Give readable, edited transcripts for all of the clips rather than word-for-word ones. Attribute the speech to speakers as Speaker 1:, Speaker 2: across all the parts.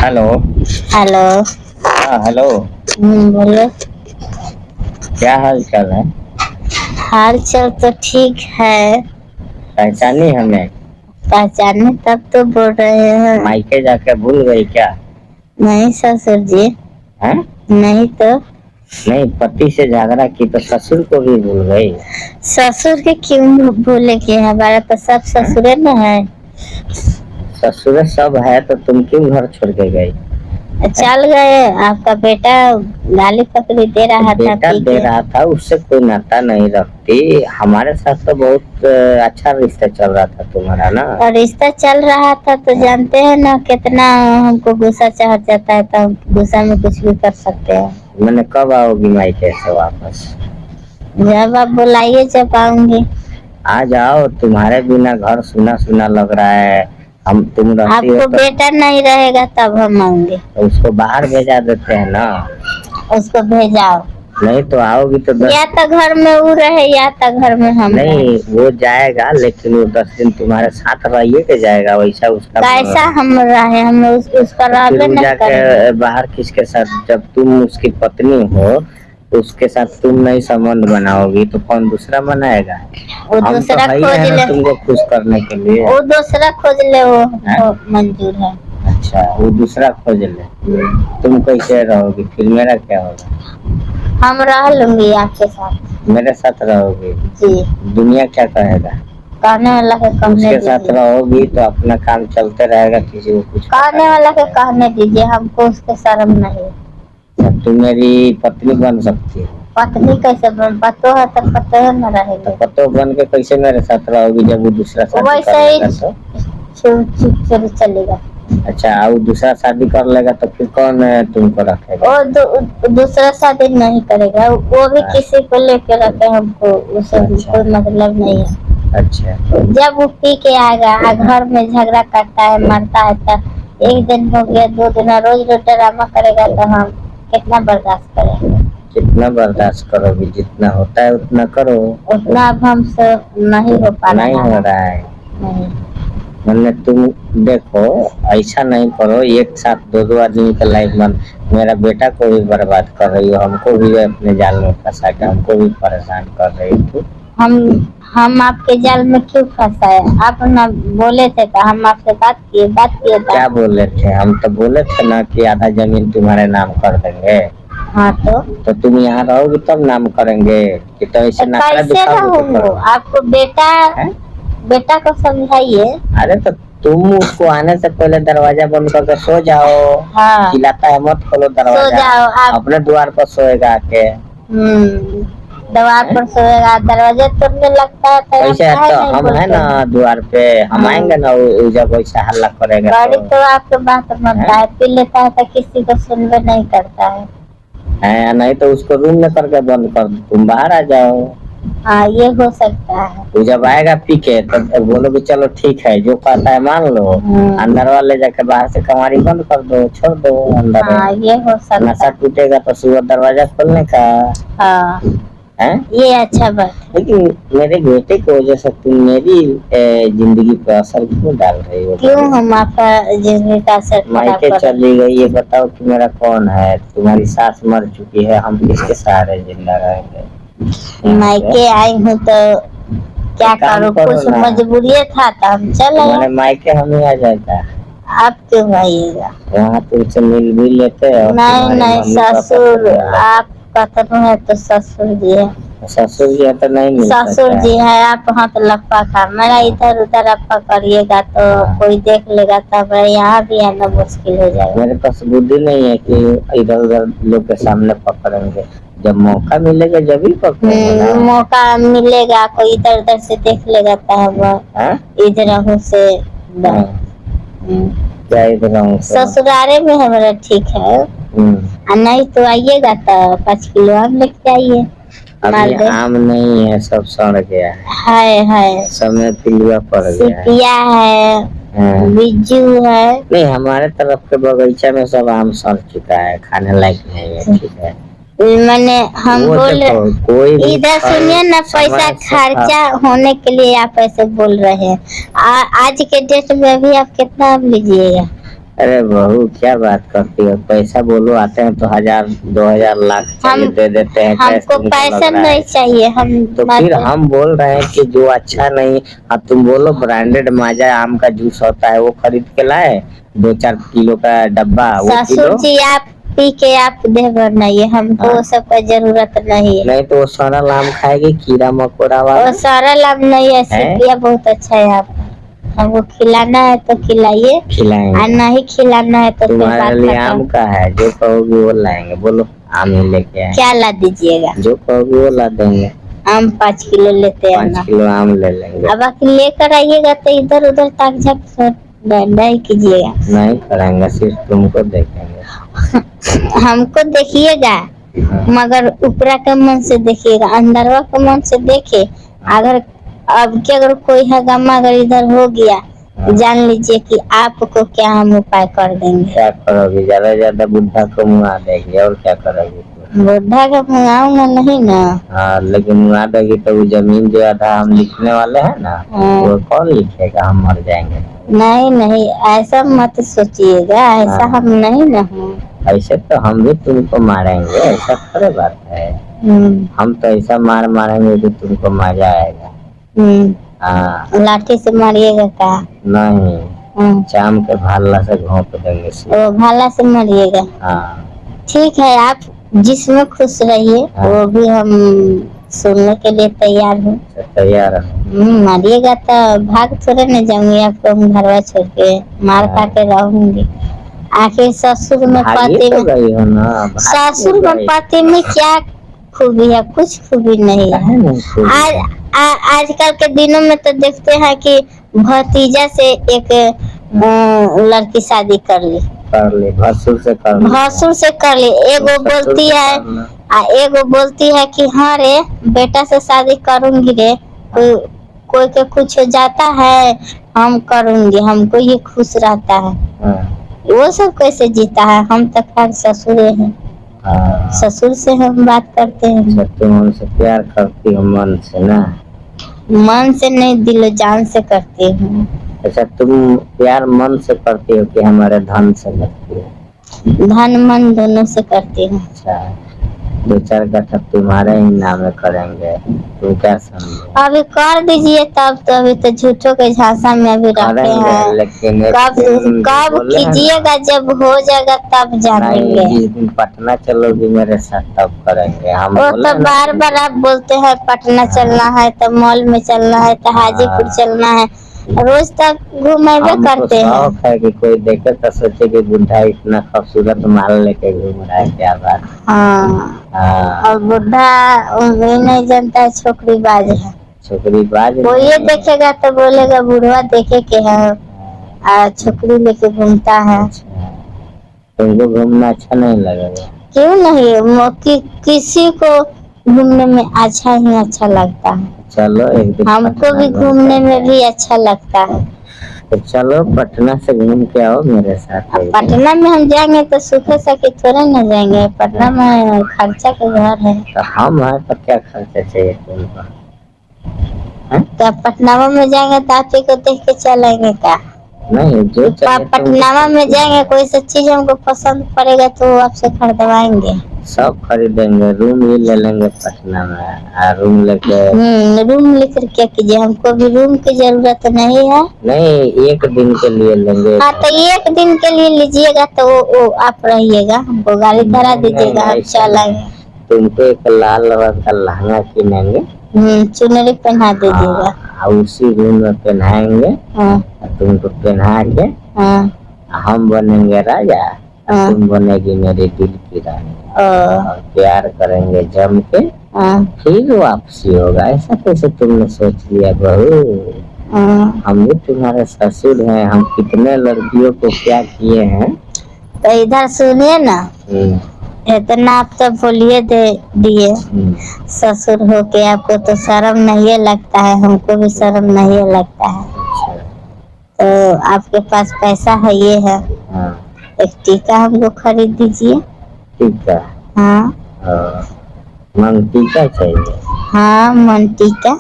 Speaker 1: Hello.
Speaker 2: Hello.
Speaker 1: हाँ hello.
Speaker 2: बोलो।
Speaker 1: क्या हाल चाल है?
Speaker 2: हाल चाल तो ठीक है।
Speaker 1: पहचानी हमें?
Speaker 2: पहचाने तब तो बोल रहे हैं।
Speaker 1: मायके जाके भूल गई क्या?
Speaker 2: नहीं ससुर जी।
Speaker 1: हैं?
Speaker 2: नहीं तो।
Speaker 1: नहीं, पति से झगड़ा की तो ससुर को भी भूल गई।
Speaker 2: ससुर के क्यों भूले के हमारा तो सब ससुरे न है।
Speaker 1: ससुर सब है तो तुम क्यों घर छोड़ के गई?
Speaker 2: चल गए। आपका बेटा गाली पकड़ी दे रहा था।
Speaker 1: बेटा दे रहा था, उससे कोई नाता नहीं रखती। हमारे साथ तो बहुत अच्छा रिश्ता चल रहा था तुम्हारा ना।
Speaker 2: और रिश्ता चल रहा था तो जानते हैं ना कितना हमको गुस्सा चढ़ जाता है, तो गुस्सा में कुछ भी कर सकते हैं।
Speaker 1: मैंने कब आओगी मायके से वापस?
Speaker 2: जब आप बुलाइए जब आऊंगी।
Speaker 1: आ जाओ, तुम्हारे बिना घर सुना सुना लग रहा है। हम तुम रहती हो
Speaker 2: आपको
Speaker 1: तो
Speaker 2: बेटा नहीं रहेगा तब हम आएंगे।
Speaker 1: तो उसको बाहर भेजा देते हैं ना।
Speaker 2: उसको भेजाओ।
Speaker 1: नहीं तो आओगी तो
Speaker 2: या तो घर में वो रहे या तो घर में हम
Speaker 1: नहीं
Speaker 2: रहे।
Speaker 1: वो जाएगा, लेकिन वो 10 दिन तुम्हारे साथ रहिए के जाएगा, वैसा उसका
Speaker 2: कैसा हम रहे, हम उसका
Speaker 1: फिर
Speaker 2: रहबे
Speaker 1: वो
Speaker 2: नहीं
Speaker 1: जाके
Speaker 2: करेंगे।
Speaker 1: बाहर किसके साथ? जब तुम उसकी पत्नी हो तो उसके साथ तुम नहीं संबंध बनाओगी तो कौन दूसरा बनाएगा?
Speaker 2: वो
Speaker 1: हम तो
Speaker 2: दूसरा
Speaker 1: है ही
Speaker 2: खोज
Speaker 1: है ना
Speaker 2: ले।
Speaker 1: तुमको खुश करने के लिए।
Speaker 2: वो दूसरा खोज ले, वो मंजूर है।
Speaker 1: अच्छा, वो दूसरा खोज ले। तुम कैसे रहोगी फिर? मेरा क्या होगा?
Speaker 2: हम रह लूंगी आपके साथ।
Speaker 1: मेरे साथ रहोगी?
Speaker 2: जी।
Speaker 1: दुनिया क्या कहेगा?
Speaker 2: कहने वाला के कहने
Speaker 1: उसके साथ
Speaker 2: दीजिए।
Speaker 1: रहोगी तो अपना काम चलते रहेगा, किसी को कुछ
Speaker 2: कहने वाला के कहने दीजिए, हमको उसके शर्म नहीं।
Speaker 1: तुम मेरी पत्नी बन सकती हो।
Speaker 2: पत्नी कैसे बन? पतो है तो पतो है न रहेंगे।
Speaker 1: तो पतो बन के कैसे मेरे साथ रहोगी जब वो दूसरा शादी
Speaker 2: वैसे
Speaker 1: कर
Speaker 2: ही
Speaker 1: लेगा तो?
Speaker 2: चलेगा।
Speaker 1: अच्छा, वो दूसरा शादी कर लेगा तो फिर कौन तुमको रखेगा?
Speaker 2: वो दूसरा शादी नहीं करेगा, वो भी किसी को लेके रखे, हमको उससे कोई मतलब नहीं है।
Speaker 1: अच्छा,
Speaker 2: जब वो पी के आएगा घर में झगड़ा करता है मरता है तो एक दिन हो गया 2 दिन रोज रोज ड्रामा करेगा तो हम कितना बर्दाश्त करेंगे?
Speaker 1: कितना बर्दाश्त करोगी? जितना होता है उतना करो।
Speaker 2: उतना अब हमसे नहीं हो पा रहा है।
Speaker 1: नहीं हो रहा है।
Speaker 2: नहीं।
Speaker 1: मैंने तुम देखो, ऐसा नहीं करो। एक साथ दो आदमी का लाइफ में मेरा बेटा को भी बर्बाद कर रही हो, हमको भी अपने जाल में फंसा के हमको भी परेशान कर रही हो।
Speaker 2: हम आपके जाल में क्यों फंसाए? आप ना बोले थे तो हम आपसे बात किए था।
Speaker 1: क्या बोले थे? हम तो बोले थे ना कि आधा जमीन तुम्हारे नाम कर देंगे।
Speaker 2: हाँ
Speaker 1: तो तुम यहाँ रहोगी तब नाम करेंगे कि तो ऐसे
Speaker 2: कैसे रहूंगा? आपको बेटा को समझाइए।
Speaker 1: अरे तो तुम उसको आने से पहले दरवाजा बंद करके सो जाओ।
Speaker 2: हाँ।
Speaker 1: चिल्लाता है मत खोलो दरवाजा।
Speaker 2: सो जाओ आप।
Speaker 1: अपने द्वार पर सोएगा आके।
Speaker 2: द्वार पर सोएगा, दरवाजा तोड़ने लगता है तो
Speaker 1: कैसे? तो हम है ना द्वार पे, हम आएंगे ना जब वैसा हल्ला करेगा
Speaker 2: गाड़ी तो आपके बात मानता है, पी लेता है तो किसी को सुनवे नहीं करता है।
Speaker 1: नहीं तो उसको रूम में करके बंद कर दो, तुम बाहर आ जाओ।
Speaker 2: हाँ ये हो सकता है।
Speaker 1: वो जब आएगा पी के तो बोलोगे चलो ठीक है, जो कहता है मान लो। अंदर वाले जाके बाहर से कमारी बंद कर दो, छोड़ दो अंदर।
Speaker 2: हाँ ये हो सकता है।
Speaker 1: नशा टूटेगा तो सुबह दरवाजा खोलने का। हाँ है? ये अच्छा बात। लेकिन मेरे बेटे की वजह से तुम मेरी जिंदगी पर असर क्यों डाल रही हो?
Speaker 2: क्यों हम आपका जिंदगी का असर?
Speaker 1: मायके चली गई, ये बताओ कि मेरा कौन है? तुम्हारी सास मर चुकी है, हम किसके सहारे जिंदा रहेंगे?
Speaker 2: मायके आई हूँ तो क्या करूँ? कुछ मजबूरी था तो हम चले।
Speaker 1: हमारे मायके हम ही आ जाता। आप
Speaker 2: क्यों आइएगा?
Speaker 1: वहाँ तुमसे मिल भी लेते हैं।
Speaker 2: नहीं ससुर आप कतनो है तो ससुर जी है।
Speaker 1: ससुर जी है तो नहीं मिल सकता।
Speaker 2: ससुर जी है, आप हाथ लपा खा मेरा इधर उधर आप पकड़िएगा तो कोई देख लेगा तब यहाँ भी आना मुश्किल हो जाएगा। मेरे पास बुद्धि नहीं है कि इधर उधर लोग के सामने पकड़ेंगे। जब मौका मिलेगा जब ही पकड़ेंगे। मौका मिलेगा, कोई इधर उधर से देख लेगा तब इधर से क्या इधर ससुरारे में हमारा ठीक है। नहीं तो आइएगा तो 5 किलो आम लेके आइए। आम नहीं है, सब सड़ गया है। समय पिलुआ पड़ गया है। सिपिया है, बिज्जू है। नहीं, हमारे तरफ के बगीचा में सब आम सड़ चुका है, खाने लायक नहीं है। ठीक है, मैंने हम बोल कोई इधर सुनिए ना, पैसा खर्चा होने के लिए आप ऐसे बोल रहे हैं। आज के डेट में भी आप कितना आम लीजिएगा?
Speaker 1: अरे बहू क्या बात करती हो, पैसा बोलो आते हैं तो 1000 2000 लाख चाहिए दे देते हैं।
Speaker 2: हमको पैसा नहीं चाहिए, हम
Speaker 1: तो फिर हम बोल रहे हैं कि जो अच्छा नहीं, अब तुम बोलो ब्रांडेड माजा आम का जूस होता है वो खरीद के लाए 2-4 किलो का डब्बा।
Speaker 2: ससुर जी आप पी के आप देह बनाइए, हमको वो सब का जरूरत नहीं है।
Speaker 1: नहीं तो वो सरल आम खाएगी कीड़ा मकोड़ा वाला।
Speaker 2: वो सरल आम नहीं है, सिपिया बहुत अच्छा है। आप हमको खिलाना है तो खिलाइए,
Speaker 1: खिलाएंगे
Speaker 2: और नहीं खिलाना है तो
Speaker 1: तुम्हारे लिए आम का है, जो कहोगी वो लाएंगे। बोलो आम ही लेके आए। क्या
Speaker 2: ला दीजिएगा?
Speaker 1: जो कहोगी वो ला देंगे।
Speaker 2: आम 5 किलो लेते हैं।
Speaker 1: 5 किलो आम ले लेंगे।
Speaker 2: अब आप लेकर आइएगा तो इधर उधर ताक झाक नहीं कीजिएगा। नहीं
Speaker 1: करेंगे, सिर्फ तुमको देखेंगे।
Speaker 2: हमको देखिएगा मगर ऊपरा के मन से देखिएगा, अंदरवा के मन से देखे। अगर अब के अगर कोई हंगामा अगर इधर हो गया जान लीजिए कि आपको क्या हम उपाय कर देंगे।
Speaker 1: क्या करोगी? ज्यादा बुढ़ा को मुआ देगी और क्या करोगी?
Speaker 2: बुढ़ा का मुआऊंगा नहीं ना।
Speaker 1: हाँ लेकिन मुआ देगी तो वो जमीन जो आधा हम लिखने वाले हैं ना, वो कौन लिखेगा? हम मर जाएंगे। नहीं नहीं ऐसा मत सोचिएगा, ऐसा हम नहीं ना हूँ। ऐसे तो हम भी तुमको मारेंगे, ऐसा थोड़ी बात है। हम तो ऐसा मारेंगे कि तुमको मजा आएगा। हाँ
Speaker 2: लाठी से मारिएगा का?
Speaker 1: नहीं चाम के भाला से घोंप देंगे।
Speaker 2: ओ भाला से मारिएगा?
Speaker 1: हाँ
Speaker 2: ठीक है, आप जिसमें खुश रहिए। हाँ। वो भी हम सुनने के लिए तैयार हूँ।
Speaker 1: तैयार
Speaker 2: मारिएगा तो भाग थोड़े न जाऊंगी, आपको हम घरवा छोड़ के मार खा के रहूंगी। आखिर ससुर में पति में, ससुर में पति में क्या खूबी है? कुछ खूबी नहीं है। आजकल के दिनों में तो देखते हैं कि भतीजा से एक लड़की शादी कर ली,
Speaker 1: भसुर
Speaker 2: से कर ली। एगो बोलती है एगो बोलती है कि हाँ रे बेटा से शादी करूंगी रे, कोई के कुछ हो जाता है हम करूंगी, हमको ये खुश रहता है। वो सब कैसे जीता है? हम तो खैर ससुर हैं। ससुर से हम बात करते हैं।
Speaker 1: तुम हमसे प्यार करती हो मन से ना?
Speaker 2: मन से नहीं, दिलो जान से करती हूँ।
Speaker 1: अच्छा तुम प्यार मन से करती हो कि हमारे धन से करती हो?
Speaker 2: धन मन दोनों से करती हूँ।
Speaker 1: अच्छा 2-4 गठा तुम्हारे ही नाम में करेंगे, तुम क्या समझे?
Speaker 2: अभी कर दीजिए तब तो, अभी तो झूठों के झांसा में अभी रखे हैं।
Speaker 1: लेकिन
Speaker 2: कब कीजिएगा? जब हो जाएगा तब जानेंगे।
Speaker 1: जिस दिन पटना चलोगी मेरे साथ तब करेंगे हम।
Speaker 2: वो तो बार बार आप बोलते हैं पटना चलना है तो मॉल में चलना है तो हाजीपुर चलना है, रोज तक घूमेबे करते हैं।
Speaker 1: शौक है कि कोई देखे तो सोचे कि बुढ़ा इतना खूबसूरत माल लेके घूम रहा है, क्या बात।
Speaker 2: हाँ और बुढ़ा ये नहीं जानता है छोकरी बाज है।
Speaker 1: छोकरी बाज
Speaker 2: वो ये देखेगा तो बोलेगा बुढ़वा देखे के है छोकरी लेके घूमता है।
Speaker 1: तुमको घूमना अच्छा नहीं लगेगा?
Speaker 2: क्यों नहीं, किसी को घूमने में अच्छा ही अच्छा लगता है।
Speaker 1: चलो एक दिन
Speaker 2: हमको भी घूमने में भी अच्छा लगता है।
Speaker 1: तो चलो पटना से घूम के आओ मेरे साथ।
Speaker 2: पटना में हम जाएंगे तो सुखे सके थोड़े न जाएंगे, पटना में खर्चा के घर है।
Speaker 1: तो हम है तो क्या खर्चा चाहिए तुमको?
Speaker 2: तो पटना में जाएंगे तो आप ही को देख के चलेंगे क्या?
Speaker 1: नहीं जो
Speaker 2: पटना में जाएंगे कोई सा चीज हमको पसंद पड़ेगा तो आपसे खरीदवाएंगे।
Speaker 1: सब खरीदेंगे, रूम भी ले लेंगे पटना में। रूम
Speaker 2: लेकर क्या कीजिए? हमको भी रूम की जरूरत नहीं है।
Speaker 1: नहीं 1 दिन के लिए लेंगे।
Speaker 2: हाँ तो 1 दिन के लिए लीजिएगा तो वो आप रहिएगा, हमको गाड़ी धरा दीजिएगा, हम चलेंगे।
Speaker 1: तुमको एक लाल रंग का लहंगा किनेंगे,
Speaker 2: चुनरी पहना दीजिएगा,
Speaker 1: उसी रूम में पहनाएंगे। तुमको पहना के हम बनेंगे राजा, तुम बनेगी मेरी दिल की रानी। और प्यार करेंगे जम के, फिर वापसी होगा। ऐसा कैसे तुमने सोच लिया बहू? हम भी तुम्हारे ससुर हैं, हम कितने लड़कियों को क्या किए हैं। तो इधर सुनिए ना, इतना आप तो बोलिए दिए ससुर हो के, आपको तो शर्म नहीं लगता है, हमको भी शर्म नहीं लगता है। तो आपके पास पैसा है, ये है एक टीका हमको खरीद दीजिए। टीका? हाँ मन टीका चाहिए? हाँ मन टीका।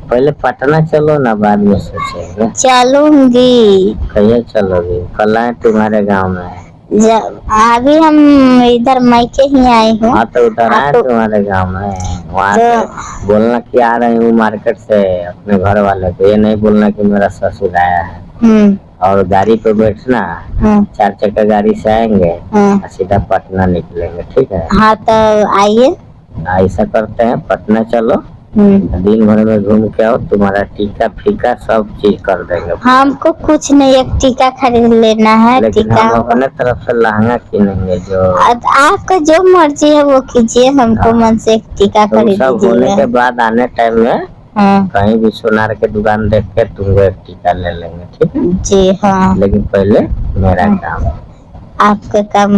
Speaker 1: पहले पटना चलो ना, बाद में सोचेंगे।
Speaker 2: चलूंगी।
Speaker 1: कहिए चलोगी? कल आए तुम्हारे गांव में।
Speaker 2: अभी हम इधर मायके ही आए हूँ।
Speaker 1: हाँ तो उधर आए तुम्हारे गांव में, वहाँ से बोलना कि आ रही हूँ मार्केट से अपने घर वाले को, ये नहीं बोलना कि मेरा ससुर आया है। और गाड़ी पे बैठना, 4 चक्का गाड़ी से आएंगे और सीधा पटना निकलेंगे, ठीक है? हाँ तो आइए। ऐसा करते हैं, पटना चलो, दिन भर में घूम के आओ, तुम्हारा टीका फीका सब चीज कर देंगे। हमको कुछ नहीं, एक टीका खरीद लेना है। लेकिन टीका हम अपने तरफ से लहंगा किनेंगे। जो आपका जो मर्जी है वो कीजिए, हमको मन से एक टीका खरीद दीजिए। सब होने के बाद आने टाइम में कहीं भी सोनार के दुकान देख के तुमको एक टीका ले लेंगे, ठीक है? जी हाँ। लेकिन पहले मेरा काम, आपका काम